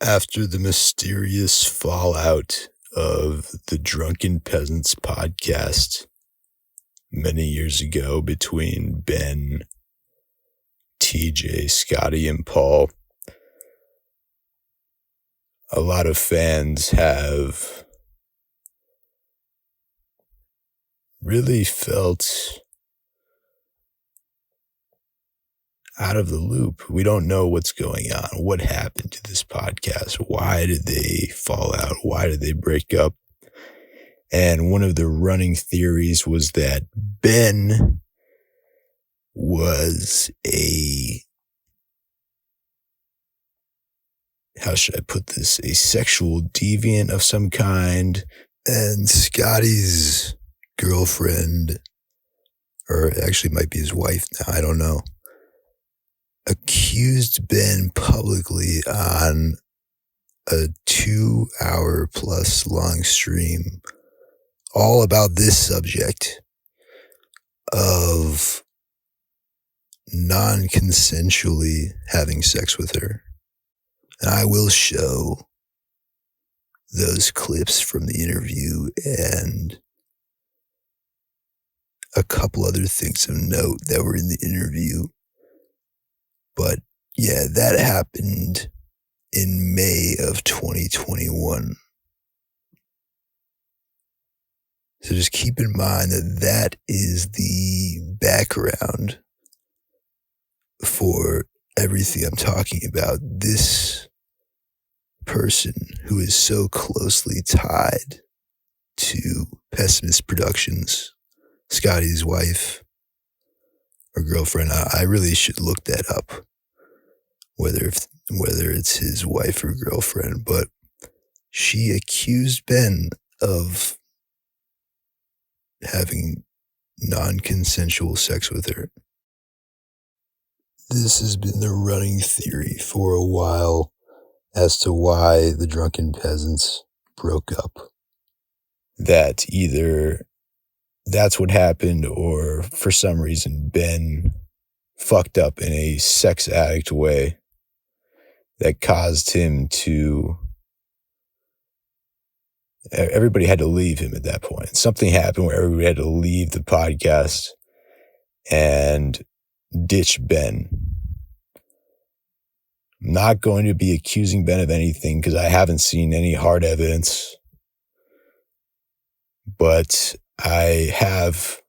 After the mysterious fallout of the Drunken Peasants podcast many years ago between Ben, TJ, Scotty, and Paul, a lot of fans have really felt out of the loop. We don't know what's going on. What happened to this podcast? Why did they fall out? Why did they break up? And one of the running theories was that Ben was how should I put this? A sexual deviant of some kind. And Scotty's girlfriend, or actually might be his wife now, I don't know, accused Ben publicly on a 2-hour plus long stream all about this subject of non-consensually having sex with her. And I will show those clips from the interview and a couple other things of note that were in the interview. But yeah, that happened in May of 2021. So just keep in mind that that is the background for everything I'm talking about. This person who is so closely tied to Pessimist Productions, Scotty's wife or girlfriend, I really should look that up, whether it's his wife or girlfriend, but she accused Ben of having non-consensual sex with her. This has been the running theory for a while as to why the Drunken Peasants broke up. That either that's what happened, or for some reason Ben fucked up in a sex addict way that caused him to... Everybody had to leave him at that point. Something happened where everybody had to leave the podcast and ditch Ben. I'm not going to be accusing Ben of anything because I haven't seen any hard evidence. But I have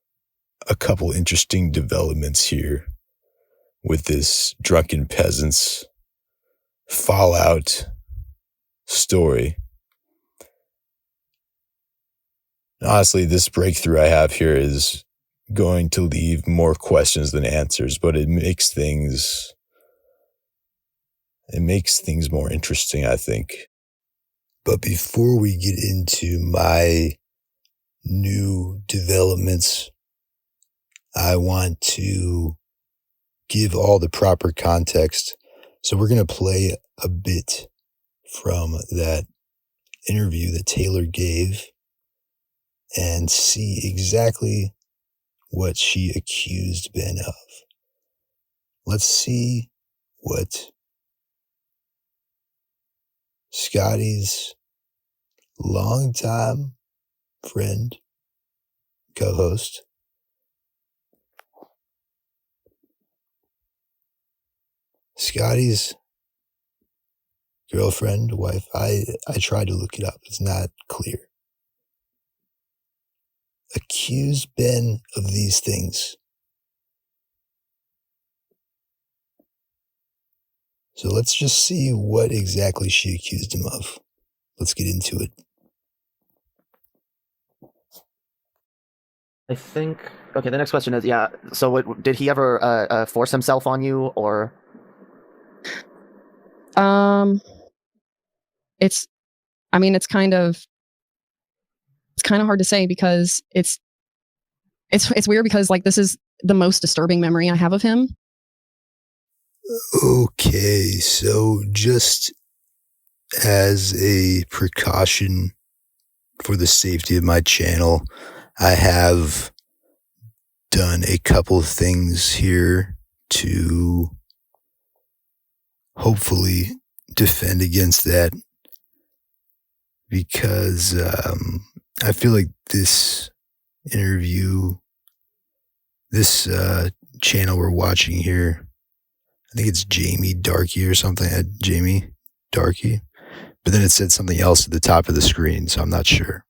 a couple interesting developments here with this Drunken Peasants fallout story. Honestly, this breakthrough I have here is going to leave more questions than answers, but it makes things more interesting, I think. But before we get into my new developments, I want to give all the proper context. So we're going to play a bit from that interview that Taylor gave and see exactly what she accused Ben of. Let's see what Scotty's longtime friend, co-host, Scotty's girlfriend, wife, I tried to look it up. It's not clear. Accused Ben of these things. So let's just see what exactly she accused him of. Let's get into it. I think, okay, the next question is, so did he ever force himself on you, or? It's kind of hard to say because it's weird because like this is the most disturbing memory I have of him. Okay, so just as a precaution for the safety of my channel, I have done a couple of things here to hopefully defend against that because I feel like this interview, this channel we're watching here, I think it's Jamie Darky or something. Jamie Darky. But then it said something else at the top of the screen, so I'm not sure.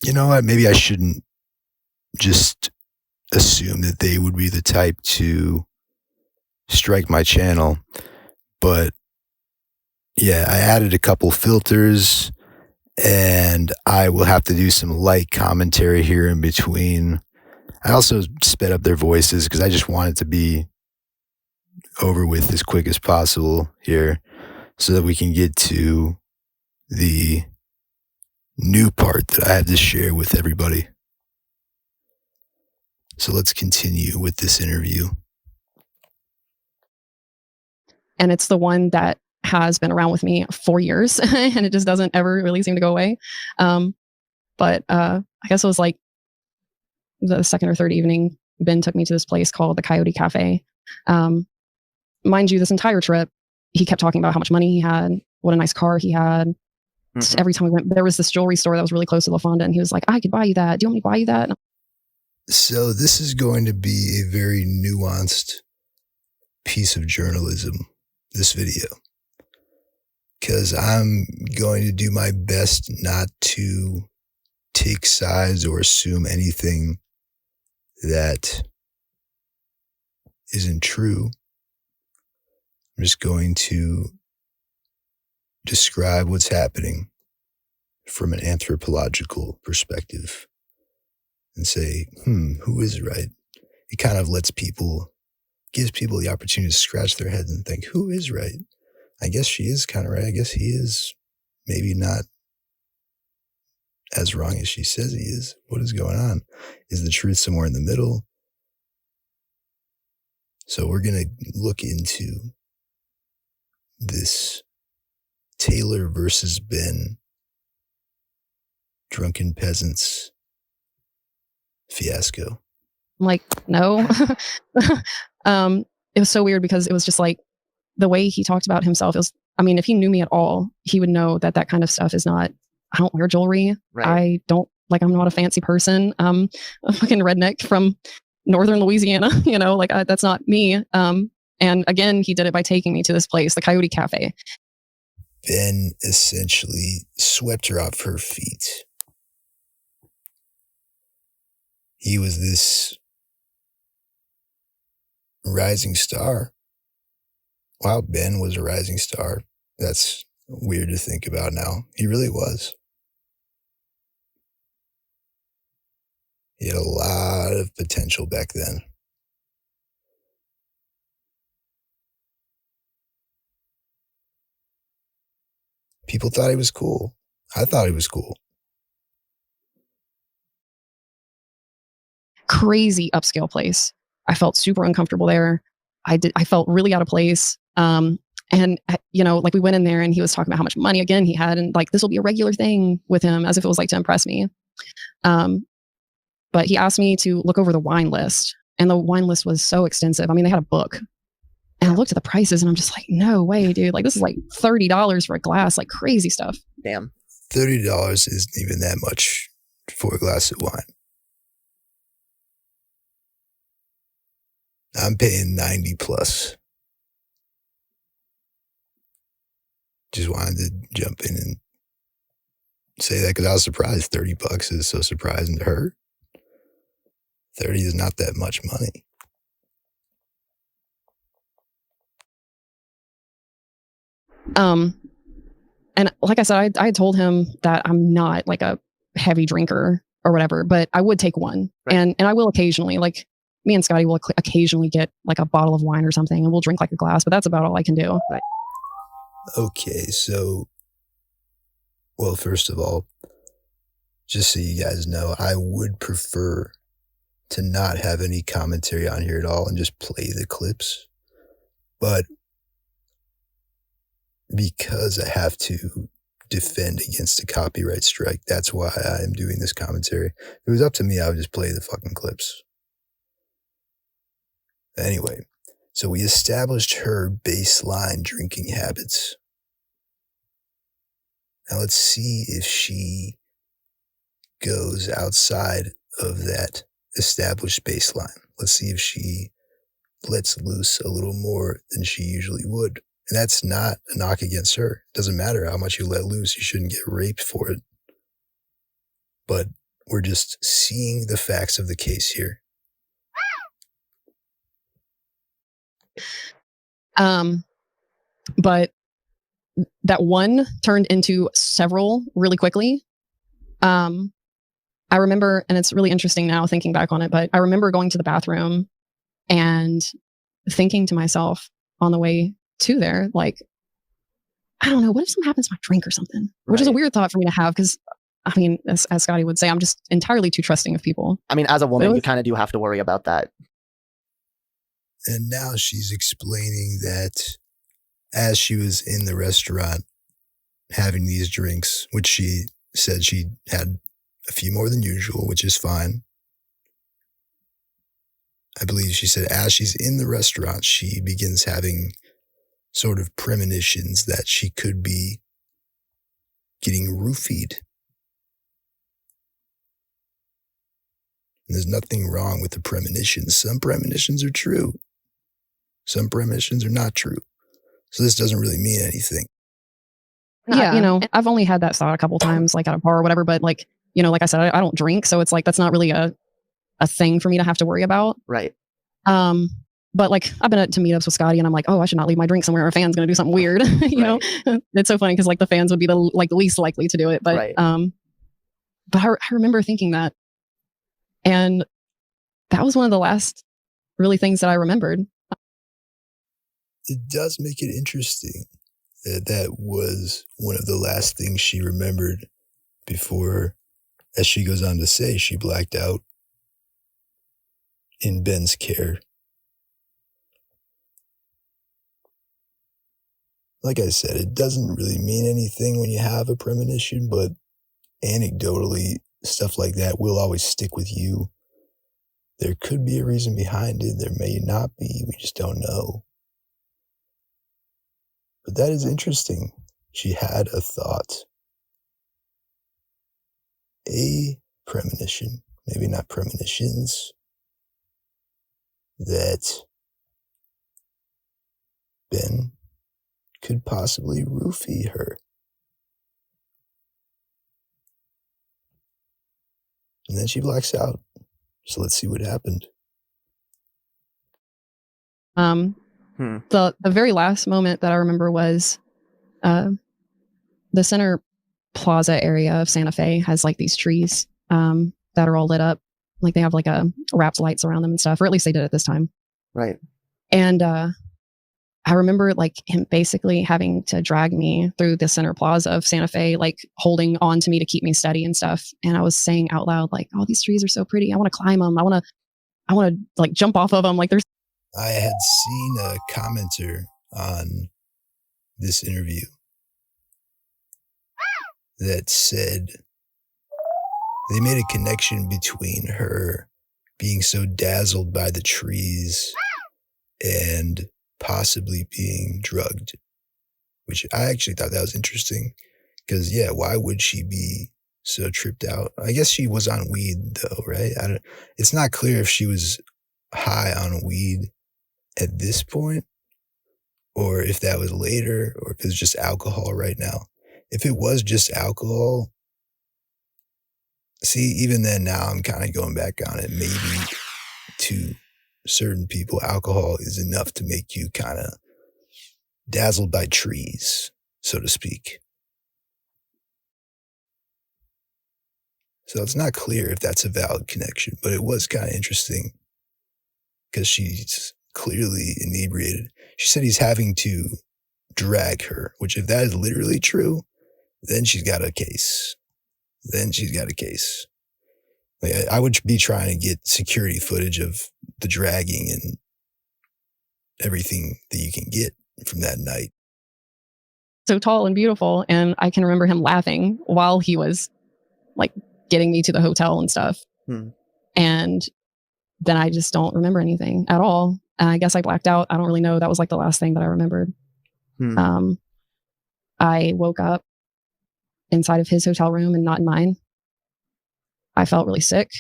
You know what? Maybe I shouldn't just assume that they would be the type to strike my channel. But yeah, I added a couple filters and I will have to do some light commentary here in between. I also sped up their voices because I just want it to be over with as quick as possible here so that we can get to the new part that I have to share with everybody. So let's continue with this interview. And it's the one that has been around with me for years and it just doesn't ever really seem to go away. But I guess it was like the second or third evening, Ben took me to this place called the Coyote Cafe. Mind you, this entire trip, he kept talking about how much money he had, what a nice car he had. Mm-hmm. Every time we went, there was this jewelry store that was really close to La Fonda, and he was like, I could buy you that. Do you want me to buy you that? So this is going to be a very nuanced piece of journalism, this video, because I'm going to do my best not to take sides or assume anything that isn't true. I'm just going to describe what's happening from an anthropological perspective and say, who is right? It kind of gives people the opportunity to scratch their heads and think, who is right? I guess she is kind of right. I guess he is maybe not as wrong as she says he is. What is going on? Is the truth somewhere in the middle? So we're going to look into this Taylor versus Ben Drunken Peasants fiasco. I'm like, no. It was so weird because it was just like the way he talked about himself. If he knew me at all, he would know that kind of stuff is not, I don't wear jewelry. Right. I'm not a fancy person. I'm a fucking redneck from northern Louisiana, that's not me. And again, he did it by taking me to this place, the Coyote Cafe. Ben essentially swept her off her feet. He was this rising star. Wow, Ben was a rising star. That's weird to think about now. He really was. He had a lot of potential back then. People thought he was cool. I thought he was cool. Crazy upscale place. I felt super uncomfortable there. I felt really out of place. And we went in there and he was talking about how much money again he had and like this will be a regular thing with him as if it was like to impress me. But he asked me to look over the wine list and the wine list was so extensive. I mean, they had a book and I looked at the prices and I'm just like, no way, dude. Like this is like $30 for a glass, like crazy stuff. Damn. $30 isn't even that much for a glass of wine. I'm paying 90 plus. Just wanted to jump in and say that because I was surprised $30 is so surprising to her. 30 is not that much money. And like I said, I told him that I'm not like a heavy drinker or whatever, but I would take one. Right. And I will occasionally, like me and Scotty will occasionally get like a bottle of wine or something and we'll drink like a glass, but that's about all I can do. Right. Okay, so, well, first of all, just so you guys know, I would prefer to not have any commentary on here at all and just play the clips. But because I have to defend against a copyright strike, that's why I am doing this commentary. If it was up to me, I would just play the fucking clips. Anyway, So we established her baseline drinking habits. Now let's see if she goes outside of that established baseline. Let's see if she lets loose a little more than she usually would. And that's not a knock against her. It doesn't matter how much you let loose. You shouldn't get raped for it. But we're just seeing the facts of the case here. But that one turned into several really quickly. I remember, and it's really interesting now thinking back on it, but I remember going to the bathroom and thinking to myself on the way to there, like, I don't know, what if something happens to my drink or something? Which is a weird thought for me to have because, I mean, as Scotty would say, I'm just entirely too trusting of people. I mean, as a woman, you kind of do have to worry about that. And now she's explaining that as she was in the restaurant having these drinks, which she said she had a few more than usual, which is fine. I believe she said as she's in the restaurant, she begins having sort of premonitions that she could be getting roofied. And there's nothing wrong with the premonitions. Some premonitions are true. Some premonitions are not true. So this doesn't really mean anything. Yeah, you know, I've only had that thought a couple times, like at a bar or whatever, but like, you know, like I said, I don't drink. So it's like, that's not really a thing for me to have to worry about. Right. But like, I've been to meetups with Scotty and I'm like, oh, I should not leave my drink somewhere. A fan's going to do something weird. You know, it's so funny because like the fans would be the least likely to do it. But, but I remember thinking that, and that was one of the last really things that I remembered. It does make it interesting that that was one of the last things she remembered before, as she goes on to say, she blacked out in Ben's care. Like I said, it doesn't really mean anything when you have a premonition, but anecdotally, stuff like that will always stick with you. There could be a reason behind it. There may not be. We just don't know. But that is interesting. She had a thought. A premonition, maybe not premonitions, that Ben could possibly roofie her. And then she blacks out. So let's see what happened. The very last moment that I remember was the center plaza area of Santa Fe has like these trees that are all lit up. Like they have like a wrapped lights around them and stuff, or at least they did at this time. Right. And I remember like him basically having to drag me through the center plaza of Santa Fe, like holding on to me to keep me steady and stuff. And I was saying out loud, like, oh, these trees are so pretty. I want to climb them. I want to like jump off of them. Like there's. I had seen a commenter on this interview that said they made a connection between her being so dazzled by the trees and possibly being drugged, which I actually thought that was interesting because, yeah, why would she be so tripped out? I guess she was on weed though, right? It's not clear if she was high on weed at this point or if that was later or if it's just alcohol right now. If it was just alcohol, see, even then now I'm kind of going back on it. Maybe to certain people, alcohol is enough to make you kind of dazzled by trees, so to speak. So it's not clear if that's a valid connection, but it was kind of interesting because she's clearly inebriated. She said he's having to drag her, which if that is literally true, then she's got a case. Like, I would be trying to get security footage of the dragging and everything that you can get from that night. So tall and beautiful. And I can remember him laughing while he was like getting me to the hotel and stuff. And then I just don't remember anything at all. I guess I blacked out. I don't really know. That was like the last thing that I remembered. I woke up inside of his hotel room and not in mine. I felt really sick.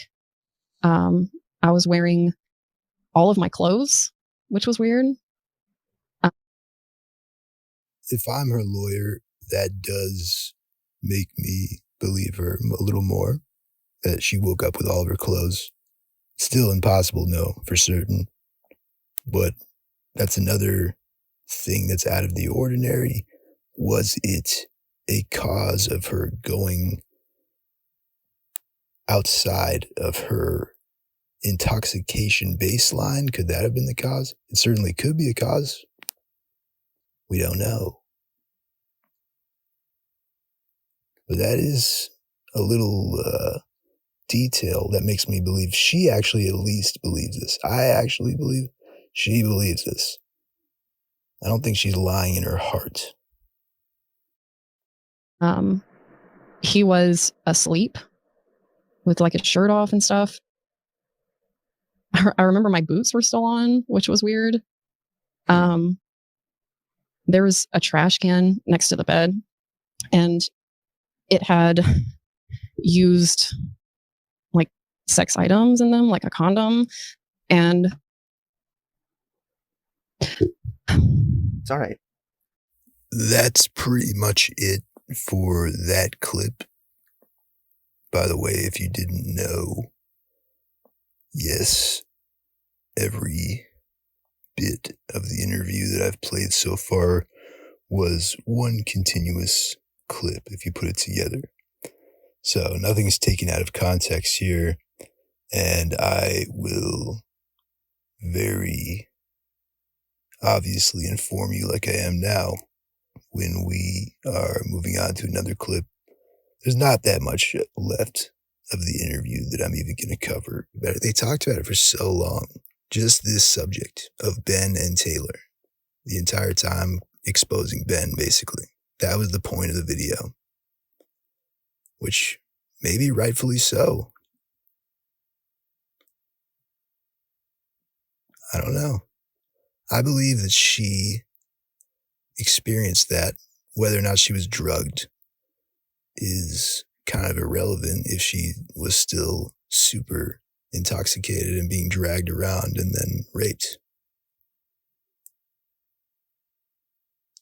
I was wearing all of my clothes, which was weird. If I'm her lawyer, that does make me believe her a little more, that she woke up with all of her clothes. Still impossible to know for certain, but that's another thing that's out of the ordinary. Was it a cause of her going outside of her intoxication baseline? Could that have been the cause? It certainly could be a cause. We don't know. But that is a little detail that makes me believe she actually at least believes this. I actually believe she believes this. I don't think she's lying in her heart. He was asleep with like his shirt off and stuff. I remember my boots were still on, which was weird. There was a trash can next to the bed, and it had used like sex items in them, like a condom. And it's all right. That's pretty much it for that clip. By the way, if you didn't know, yes, every bit of the interview that I've played so far was one continuous clip if you put it together. So nothing's taken out of context here, and I will very obviously inform you like I am now when we are moving on to another clip. There's not that much left of the interview that I'm even going to cover. But they talked about it for so long. Just this subject of Ben and Taylor. The entire time exposing Ben, basically. That was the point of the video. Which maybe rightfully so. I don't know. I believe that she experienced that. Whether or not she was drugged is kind of irrelevant if she was still super intoxicated and being dragged around and then raped.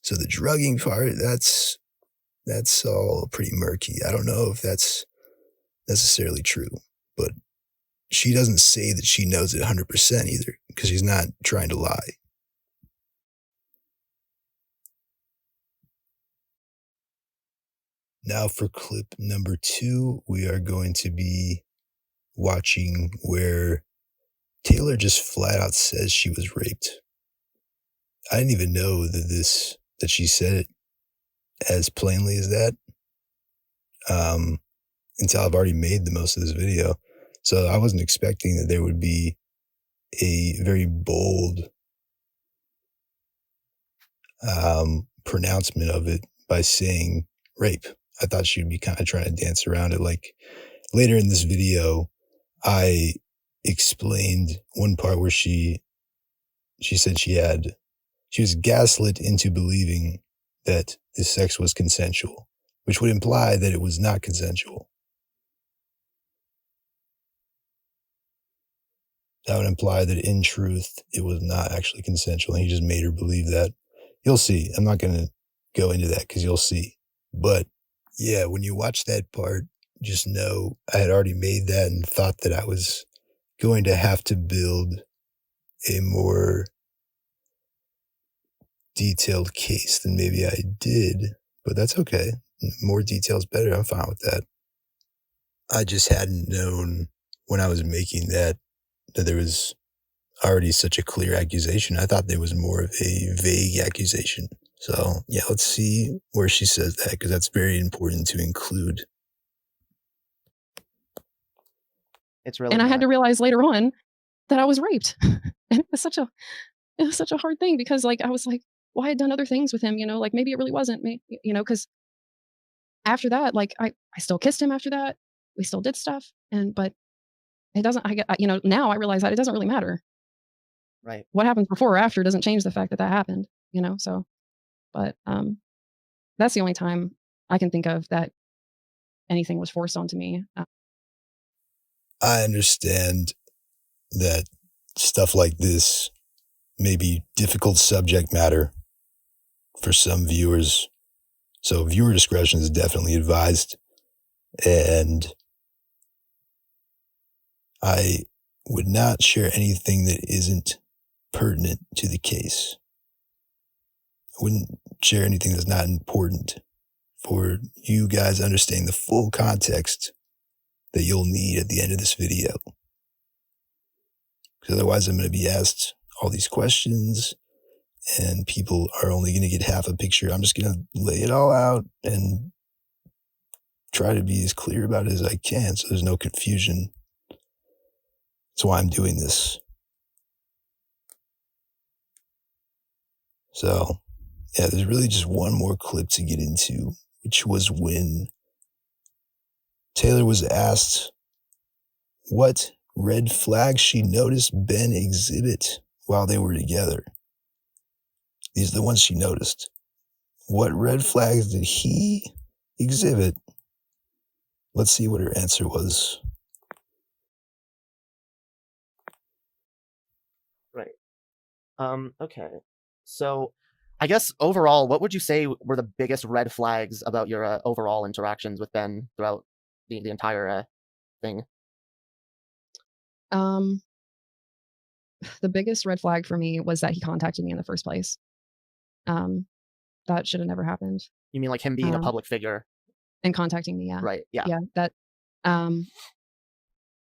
So the drugging part, that's all pretty murky. I don't know if that's necessarily true, but she doesn't say that she knows it 100% either, because she's not trying to lie. Now for clip number 2, we are going to be watching where Taylor just flat out says she was raped. I didn't even know that she said it as plainly as that until I've already made the most of this video. So I wasn't expecting that there would be a very bold pronouncement of it by saying rape. I thought she would be kind of trying to dance around it. Like later in this video, I explained one part where she said she was gaslit into believing that the sex was consensual, which would imply that it was not consensual. That would imply that in truth, it was not actually consensual. And he just made her believe that. You'll see. I'm not going to go into that because you'll see. But yeah, when you watch that part, just know I had already made that and thought that I was going to have to build a more detailed case than maybe I did, but that's okay. More details better. I'm fine with that. I just hadn't known when I was making that there was already such a clear accusation. I thought there was more of a vague accusation. So yeah, let's see where she says that, because that's very important to include. It's really and I not. had to realize later on that I was raped. And it was such a hard thing, because like I was like, well, I had done other things with him, like maybe it really wasn't me, because after that, like I still kissed him after that. We still did stuff, but it doesn't, now I realize that it doesn't really matter. Right. what happens before or after doesn't change the fact that that happened, you know? So, but that's the only time I can think of that anything was forced onto me. I understand that stuff like this may be difficult subject matter for some viewers. So viewer discretion is definitely advised. And I would not share anything that isn't pertinent to the case. I wouldn't share anything that's not important for you guys understanding the full context that you'll need at the end of this video. Because otherwise I'm going to be asked all these questions and people are only going to get half a picture. I'm just going to lay it all out and try to be as clear about it as I can so there's no confusion. That's why I'm doing this. So, yeah, there's really just one more clip to get into, which was when Taylor was asked what red flags she noticed Ben exhibit while they were together. These are the ones she noticed. What red flags did he exhibit? Let's see what her answer was. Right. Okay. So I guess overall, what would you say were the biggest red flags about your overall interactions with Ben throughout the entire thing? The biggest red flag for me was that he contacted me in the first place. That should have never happened. You mean like him being a public figure? And contacting me, yeah. Right, yeah. Yeah, that, I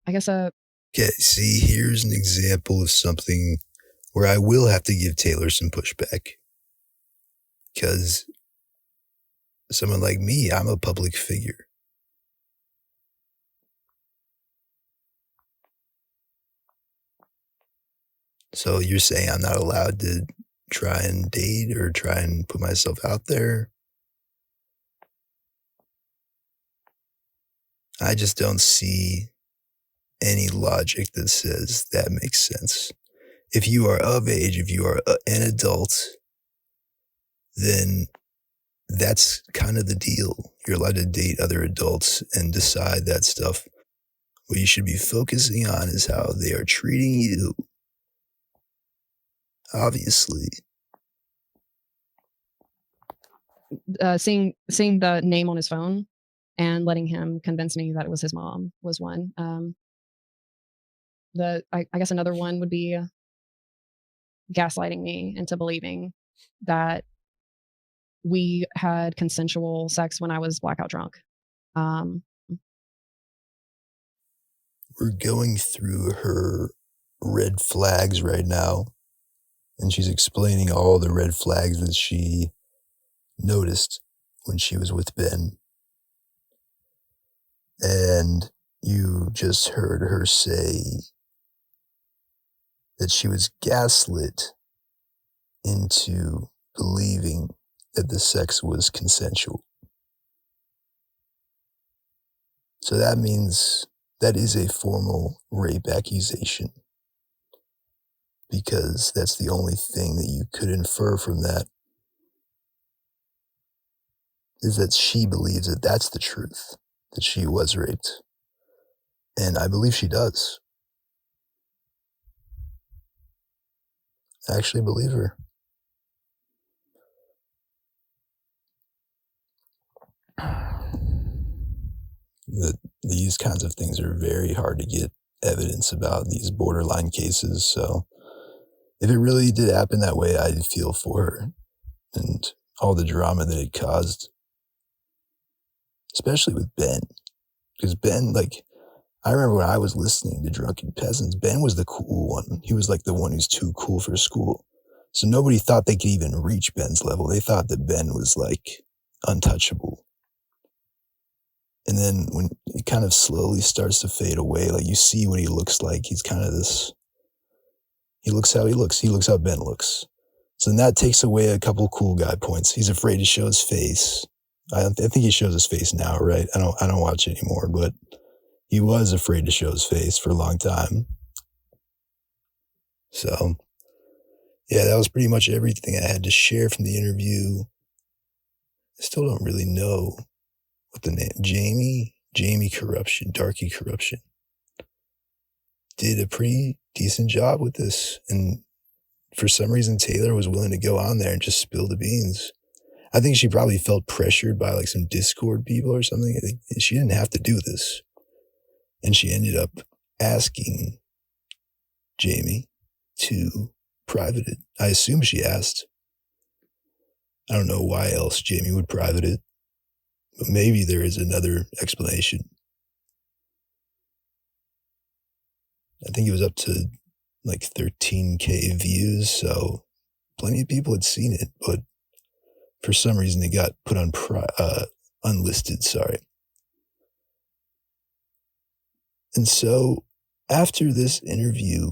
guess, Okay, see, here's an example of something where I will have to give Taylor some pushback. Because someone like me, I'm a public figure. So you're saying I'm not allowed to try and date or try and put myself out there? I just don't see any logic that says that makes sense. If you are of age, if you are an adult, then that's kind of the deal. You're allowed to date other adults and decide that stuff. What you should be focusing on is how they are treating you. Obviously. seeing the name on his phone and letting him convince me that it was his mom was one. I guess another one would be gaslighting me into believing that we had consensual sex when I was blackout drunk. We're going through her red flags right now, and she's explaining all the red flags that she noticed when she was with Ben. And you just heard her say that she was gaslit into believing that the sex was consensual. So that means that is a formal rape accusation, because that's the only thing that you could infer from that, is that she believes that that's the truth, that she was raped. And I believe she does. I actually believe her. These kinds of things are very hard to get evidence about, these borderline cases. So if it really did happen that way, I'd feel for her and all the drama that it caused, especially with Ben. Because Ben, I remember when I was listening to Drunken Peasants, Ben was the cool one. He was like the one who's too cool for school. So nobody thought they could even reach Ben's level. They thought that Ben was untouchable. And then when it kind of slowly starts to fade away, you see what he looks like. He's kind of he looks how he looks. He looks how Ben looks. So then that takes away a couple cool guy points. He's afraid to show his face. I think he shows his face now, right? I don't watch it anymore, but he was afraid to show his face for a long time. So Yeah, that was pretty much everything I had to share from the interview. I still don't really know what the name, Jamie Corruption, Darky Corruption, did a pretty decent job with this. And for some reason, Taylor was willing to go on there and just spill the beans. I think she probably felt pressured by like some Discord people or something. I think she didn't have to do this. And she ended up asking Jamie to private it. I assume she asked. I don't know why else Jamie would private it, but maybe there is another explanation. I think it was up to like 13K views, so plenty of people had seen it, but for some reason it got put on unlisted, sorry. And so after this interview,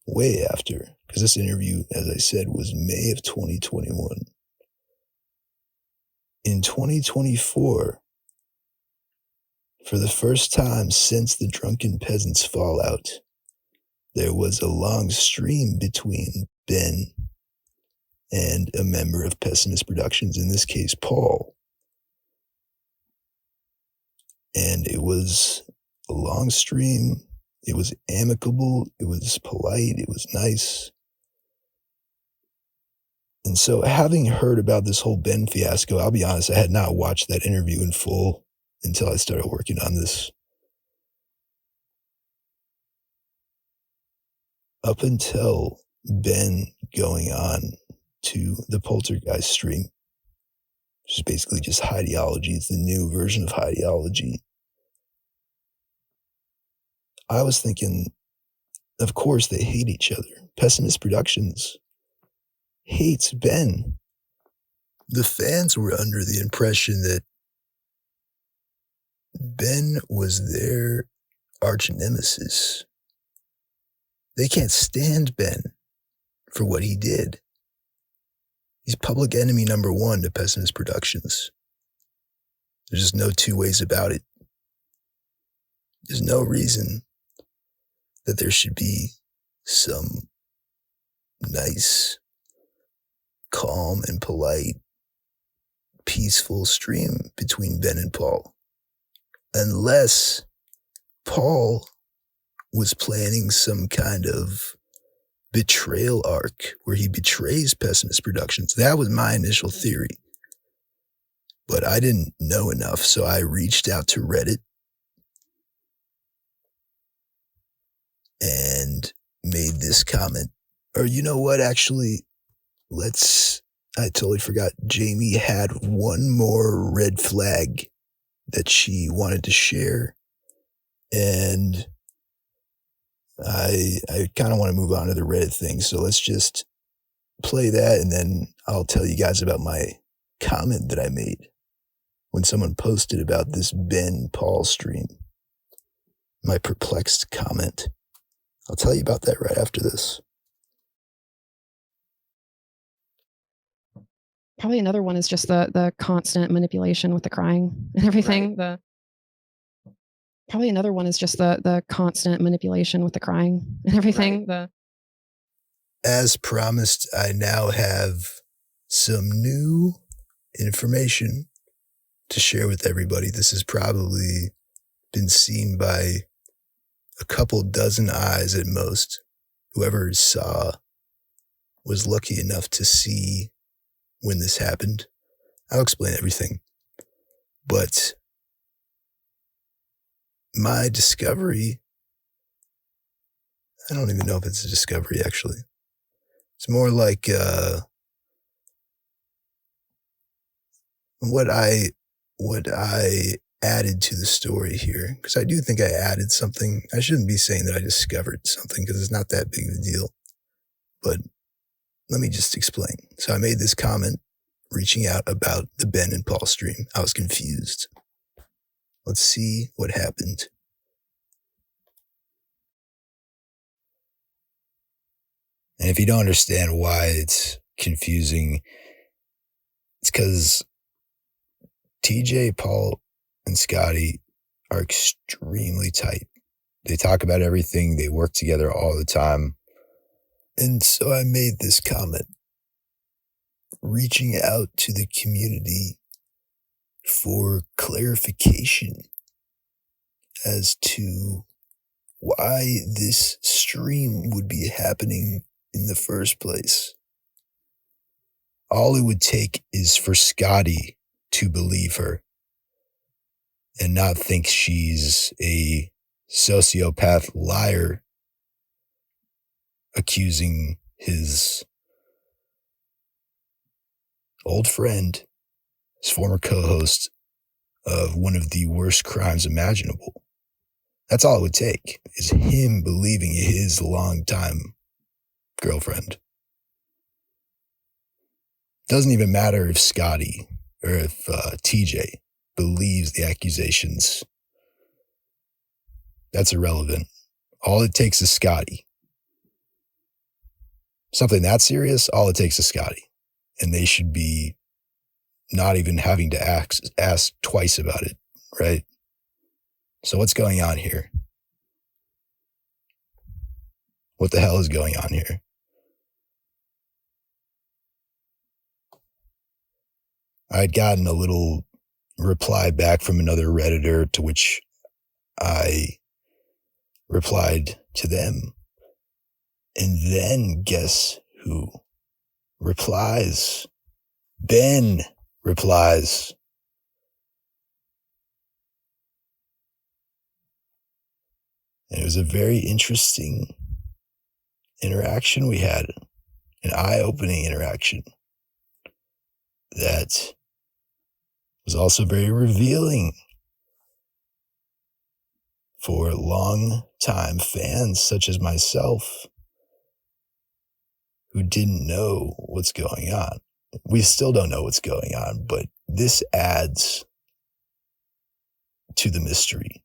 way after, because this interview, as I said, was May of 2021. In 2024, for the first time since the Drunken Peasants fallout, there was a long stream between Ben and a member of Pessimist Productions, in this case, Paul. And it was a long stream. It was amicable. It was polite. It was nice. And so having heard about this whole Ben fiasco, I'll be honest, I had not watched that interview in full until I started working on this. Up until Ben going on to the Poltergeist stream, which is basically just Hideology. It's the new version of Hideology. I was thinking, of course they hate each other. Pessimist Productions hates Ben. The fans were under the impression that Ben was their arch nemesis. They can't stand Ben for what he did. He's public enemy number one to Pessimist Productions. There's just no two ways about it. There's no reason that there should be some nice, calm and polite, peaceful stream between Ben and Paul. Unless Paul was planning some kind of betrayal arc where he betrays Pessimist Productions. That was my initial theory. But I didn't know enough, so I reached out to Reddit and made this comment. Or you know what, actually, I totally forgot. Jamie had one more red flag that she wanted to share. And I kind of want to move on to the Reddit thing. So let's just play that and then I'll tell you guys about my comment that I made when someone posted about this Ben Paul stream. My perplexed comment. I'll tell you about that right after this. Probably another one is just the constant manipulation with the crying and everything. Right. Probably another one is just the constant manipulation with the crying and everything. Right. As promised, I now have some new information to share with everybody. This has probably been seen by a couple dozen eyes at most. Whoever saw was lucky enough to see when this happened. I'll explain everything. But my discovery, I don't even know if it's a discovery, actually. It's more like what I added to the story here, because I do think I added something. I shouldn't be saying that I discovered something because it's not that big of a deal. But let me just explain. So I made this comment reaching out about the Ben and Paul stream. I was confused. Let's see what happened. And if you don't understand why it's confusing, it's because TJ, Paul, and Scotty are extremely tight. They talk about everything. They work together all the time. And so I made this comment, reaching out to the community for clarification as to why this stream would be happening in the first place. All it would take is for Scotty to believe her and not think she's a sociopath liar accusing his old friend, his former co-host, of one of the worst crimes imaginable. That's all it would take, is him believing his longtime girlfriend. Doesn't even matter if Scotty or if TJ believes the accusations. That's irrelevant. All it takes is Scotty. Something that serious, all it takes is Scotty. And they should be not even having to ask twice about it, right? So what's going on here? What the hell is going on here? I'd gotten a little reply back from another Redditor, to which I replied to them. And then guess who replies? Ben replies. And it was a very interesting interaction we had, an eye-opening interaction that was also very revealing for long-time fans such as myself who didn't know what's going on. We still don't know what's going on, but this adds to the mystery.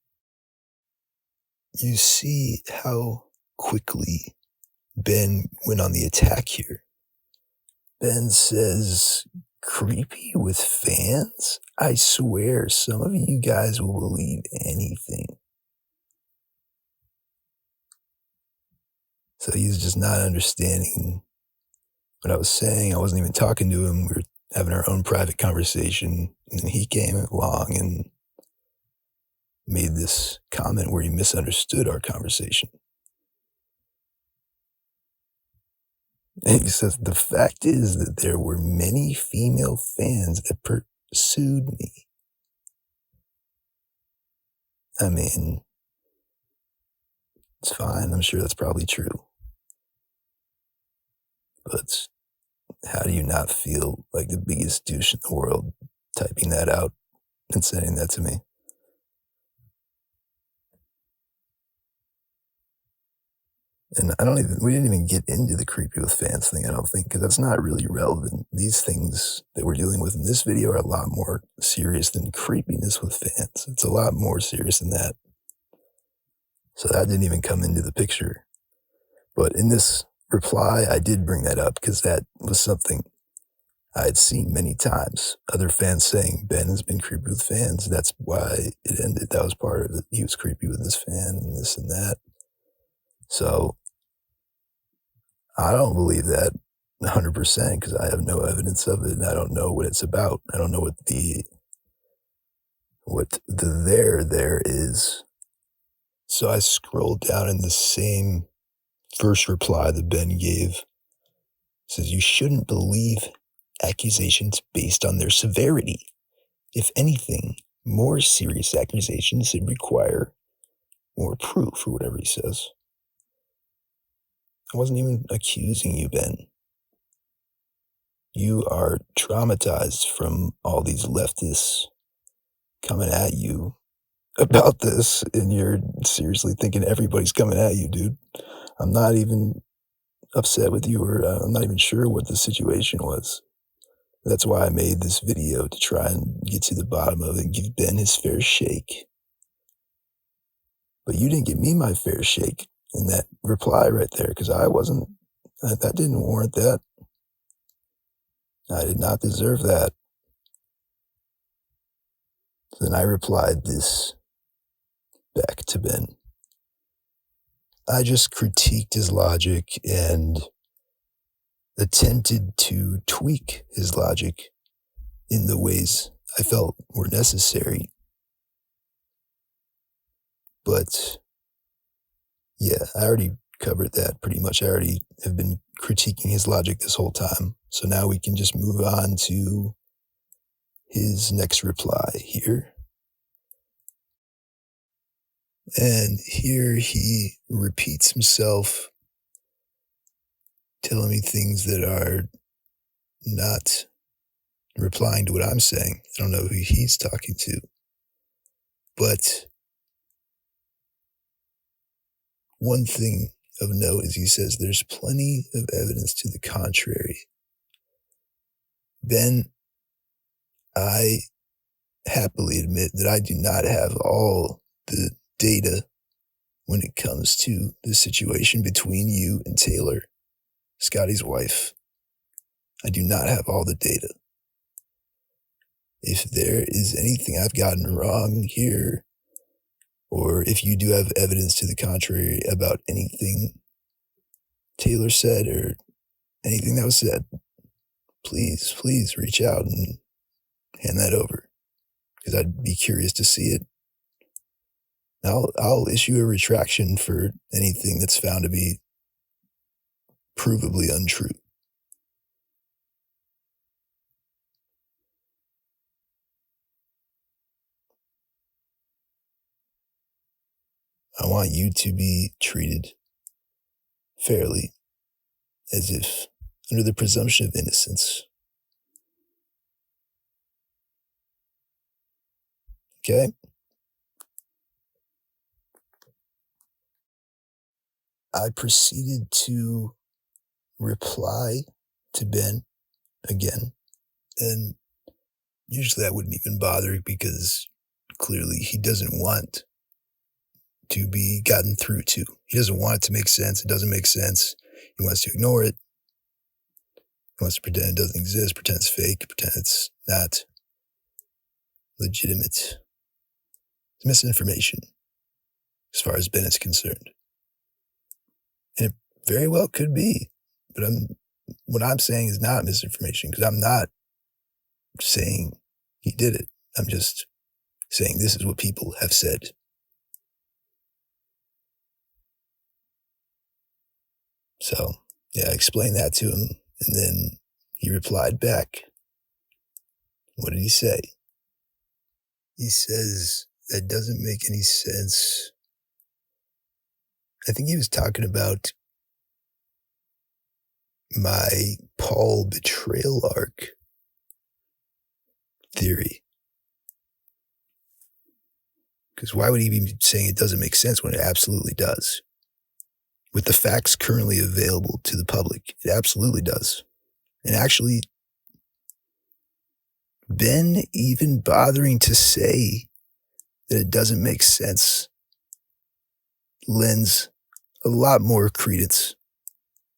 You see how quickly Ben went on the attack here. Ben says, creepy with fans? I swear some of you guys will believe anything. So he's just not understanding what I was saying. I wasn't even talking to him. We were having our own private conversation. And then he came along and made this comment where he misunderstood our conversation. And he says, the fact is that there were many female fans that pursued me. I mean, it's fine. I'm sure that's probably true. But how do you not feel like the biggest douche in the world typing that out and sending that to me? And we didn't even get into the creepy with fans thing, I don't think, because that's not really relevant. These things that we're dealing with in this video are a lot more serious than creepiness with fans. It's a lot more serious than that. So that didn't even come into the picture. But in this reply, I did bring that up because that was something I had seen many times. Other fans saying, Ben has been creepy with fans. That's why it ended. That was part of it. He was creepy with this fan and this and that. So I don't believe that 100% because I have no evidence of it and I don't know what it's about. I don't know what the there is. So I scrolled down in the same first reply that Ben gave. It says, you shouldn't believe accusations based on their severity. If anything, more serious accusations should require more proof, or whatever he says. I wasn't even accusing you, Ben. You are traumatized from all these leftists coming at you about this, and you're seriously thinking everybody's coming at you, dude. I'm not even upset with you, or I'm not even sure what the situation was. That's why I made this video, to try and get to the bottom of it and give Ben his fair shake. But you didn't give me my fair shake in that reply right there, because that didn't warrant that. I did not deserve that. So then I replied this back to Ben. I just critiqued his logic and attempted to tweak his logic in the ways I felt were necessary. But yeah, I already covered that pretty much. I already have been critiquing his logic this whole time. So now we can just move on to his next reply here. And here he repeats himself, telling me things that are not replying to what I'm saying. I don't know who he's talking to. But one thing of note is he says there's plenty of evidence to the contrary. Ben, I happily admit that I do not have all the data when it comes to the situation between you and Taylor, Scotty's wife. I do not have all the data. If there is anything I've gotten wrong here, or if you do have evidence to the contrary about anything Taylor said or anything that was said, please reach out and hand that over, because I'd be curious to see it. I'll issue a retraction for anything that's found to be provably untrue. I want you to be treated fairly, as if under the presumption of innocence. Okay? I proceeded to reply to Ben again, and usually I wouldn't even bother because clearly he doesn't want to be gotten through to. He doesn't want it to make sense. It doesn't make sense. He wants to ignore it. He wants to pretend it doesn't exist, pretend it's fake, pretend it's not legitimate. It's misinformation as far as Ben is concerned. And it very well could be, but what I'm saying is not misinformation, because I'm not saying he did it. I'm just saying this is what people have said. So, yeah, I explained that to him, and then he replied back. What did he say? He says, that doesn't make any sense. I think he was talking about my Paul betrayal arc theory. Because why would he be saying it doesn't make sense when it absolutely does? With the facts currently available to the public, it absolutely does. And actually, Ben even bothering to say that it doesn't make sense lends a lot more credence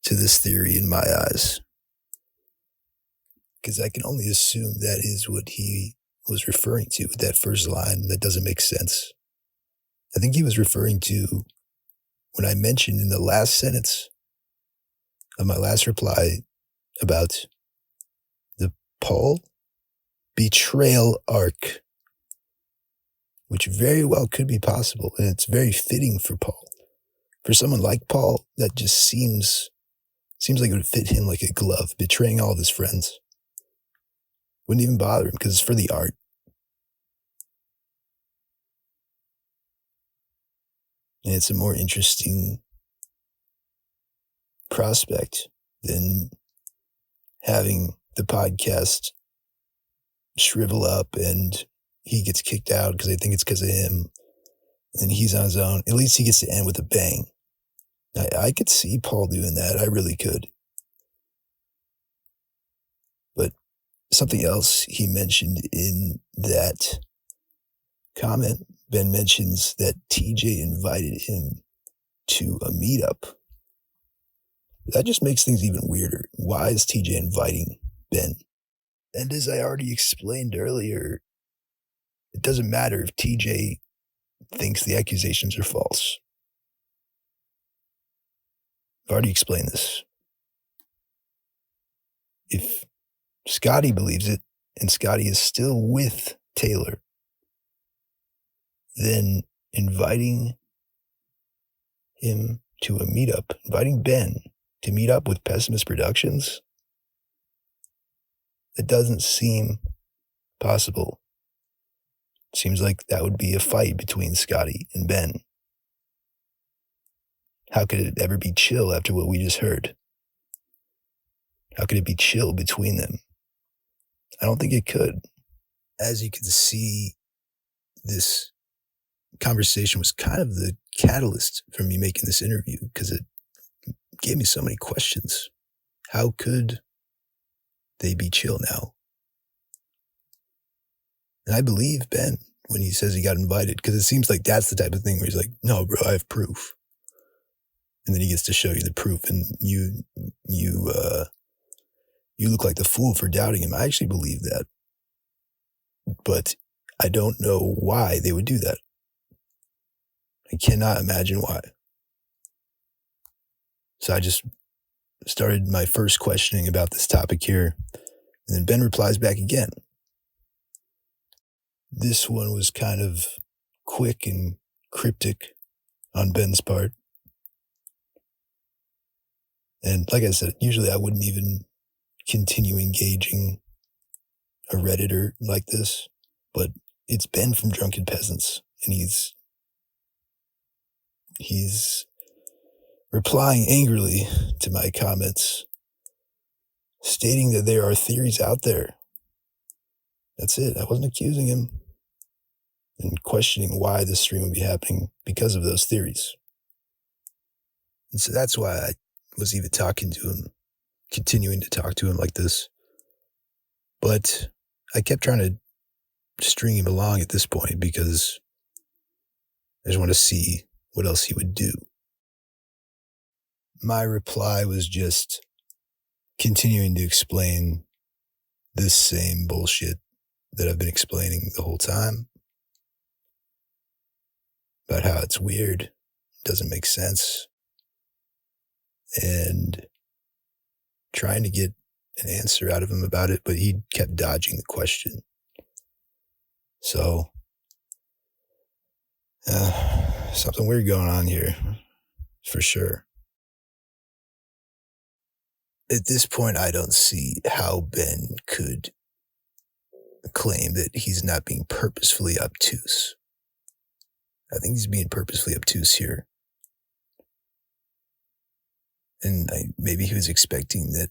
to this theory in my eyes. Because I can only assume that is what he was referring to with that first line, that doesn't make sense. I think he was referring to when I mentioned in the last sentence of my last reply about the Paul betrayal arc, which very well could be possible, and it's very fitting for Paul. For someone like Paul, that just seems like it would fit him like a glove, betraying all of his friends. Wouldn't even bother him because it's for the art. And it's a more interesting prospect than having the podcast shrivel up and he gets kicked out because they think it's because of him, and he's on his own. At least he gets to end with a bang. I could see Paul doing that. I really could. But something else he mentioned in that comment, Ben mentions that TJ invited him to a meetup. That just makes things even weirder. Why is TJ inviting Ben? And as I already explained earlier, it doesn't matter if TJ thinks the accusations are false. I've already explained this. if Scotty believes it and Scotty is still with Taylor, then inviting him to a meetup, inviting Ben to meet up with Pessimist Productions, it doesn't seem possible. Seems like that would be a fight between Scotty and Ben. How could it ever be chill after what we just heard? How could it be chill between them? I don't think it could. As you can see, this conversation was kind of the catalyst for me making this interview because it gave me so many questions. How could they be chill now? And I believe Ben when he says he got invited, because it seems like that's the type of thing where he's like, no, bro, I have proof. And then he gets to show you the proof, and you look like the fool for doubting him. I actually believe that. But I don't know why they would do that. I cannot imagine why. So I just started my first questioning about this topic here, and then Ben replies back again. This one was kind of quick and cryptic on Ben's part. And like I said, usually I wouldn't even continue engaging a Redditor like this, but it's Ben from Drunken Peasants, and he's replying angrily to my comments, stating that there are theories out there. That's it. I wasn't accusing him, and questioning why this stream would be happening because of those theories. And so that's why I was even talking to him, continuing to talk to him like this. But I kept trying to string him along at this point because I just want to see what else he would do. My reply was just continuing to explain this same bullshit that I've been explaining the whole time about how it's weird, doesn't make sense, and trying to get an answer out of him about it, but he kept dodging the question. So, something weird going on here, for sure. At this point, I don't see how Ben could claim that he's not being purposefully obtuse. I think he's being purposefully obtuse here. And maybe he was expecting that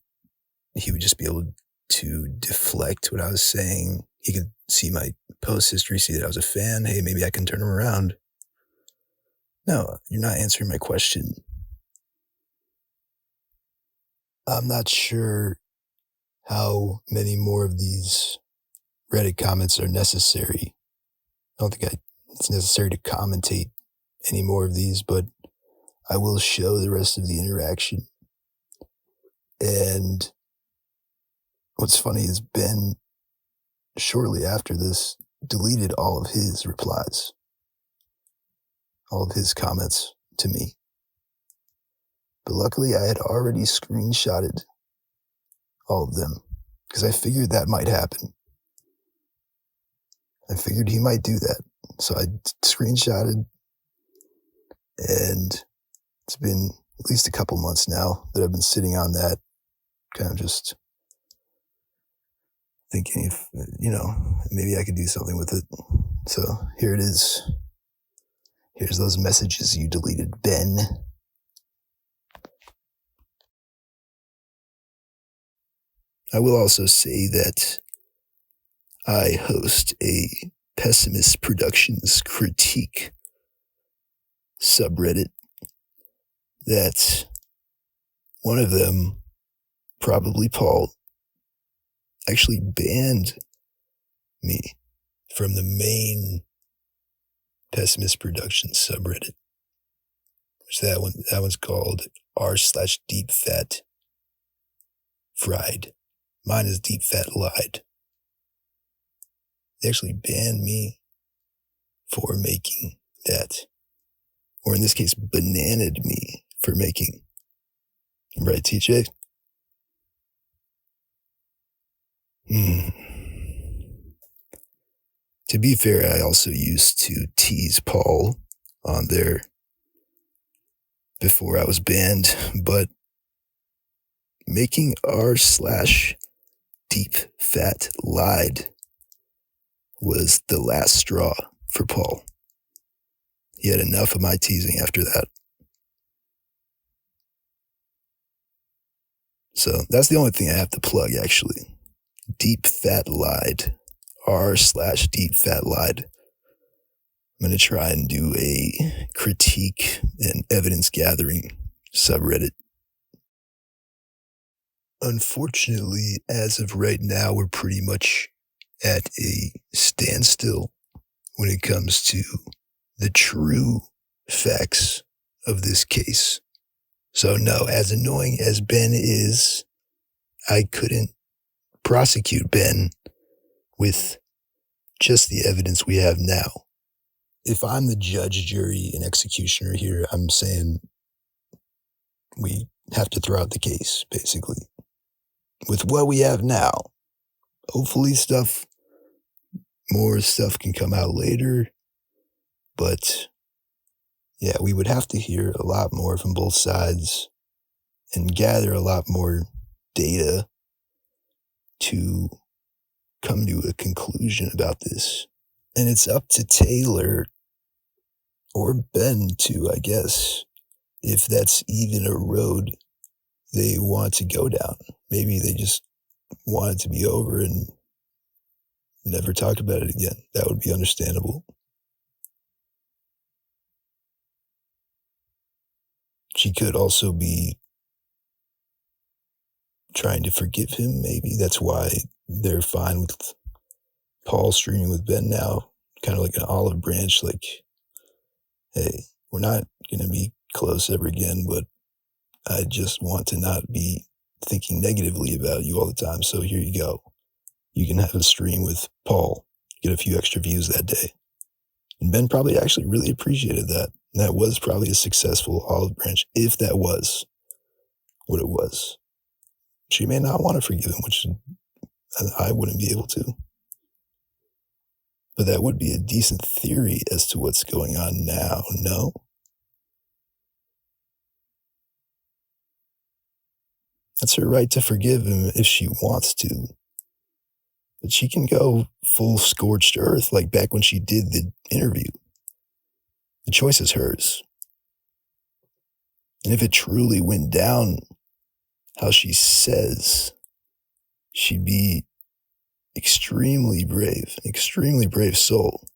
he would just be able to deflect what I was saying. He could see my post history, see that I was a fan. Hey, maybe I can turn him around. No, you're not answering my question. I'm not sure how many more of these Reddit comments are necessary. I don't think it's necessary to commentate any more of these, but I will show the rest of the interaction. And what's funny is Ben, shortly after this, deleted all of his replies, all of his comments to me. But luckily, I had already screenshotted all of them because I figured that might happen. I figured he might do that. So I screenshotted, and it's been at least a couple months now that I've been sitting on that, kind of just thinking if, maybe I could do something with it. So here it is. Here's those messages you deleted, Ben. I will also say that I host a Pessimist Productions critique subreddit that one of them, probably Paul, actually banned me from the main Pessimist Productions subreddit. Which that one's called r/deep fat fried. Mine is deep fat lied. They actually banned me for making that. Or in this case, bananaed me for making. Right, TJ? Hmm. To be fair, I also used to tease Paul on there before I was banned, but making r/deep fat lied was the last straw for Paul. He had enough of my teasing after that. So that's the only thing I have to plug, actually. Deep fat lied. r/deep fat lied. I'm going to try and do a critique and evidence gathering subreddit. Unfortunately, as of right now, we're pretty much at a standstill when it comes to the true facts of this case. So no, as annoying as Ben is, I couldn't prosecute Ben with just the evidence we have now. If I'm the judge, jury, and executioner here, I'm saying we have to throw out the case, basically. With what we have now, hopefully more stuff can come out later, but yeah, we would have to hear a lot more from both sides and gather a lot more data to come to a conclusion about this. And it's up to Taylor or Ben to, I guess, if that's even a road they want to go down. Maybe they just want it to be over and never talk about it again. That would be understandable. She could also be trying to forgive him, maybe. That's why they're fine with Paul streaming with Ben now. Kind of like an olive branch, like, hey, we're not going to be close ever again, but I just want to not be thinking negatively about you all the time. So here you go. You can have a stream with Paul, get a few extra views that day. And Ben probably actually really appreciated that. And that was probably a successful olive branch, if that was what it was. She may not want to forgive him, which I wouldn't be able to. But that would be a decent theory as to what's going on now, no? That's her right to forgive him if she wants to. But she can go full scorched earth like back when she did the interview. The choice is hers. And if it truly went down how she says, she'd be extremely brave soul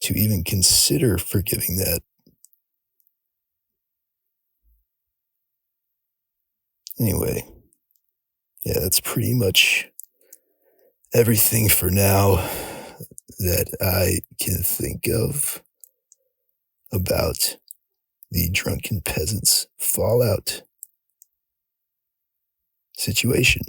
to even consider forgiving that. Anyway, yeah, that's pretty much everything for now that I can think of about the Drunken Peasants Fallout situation.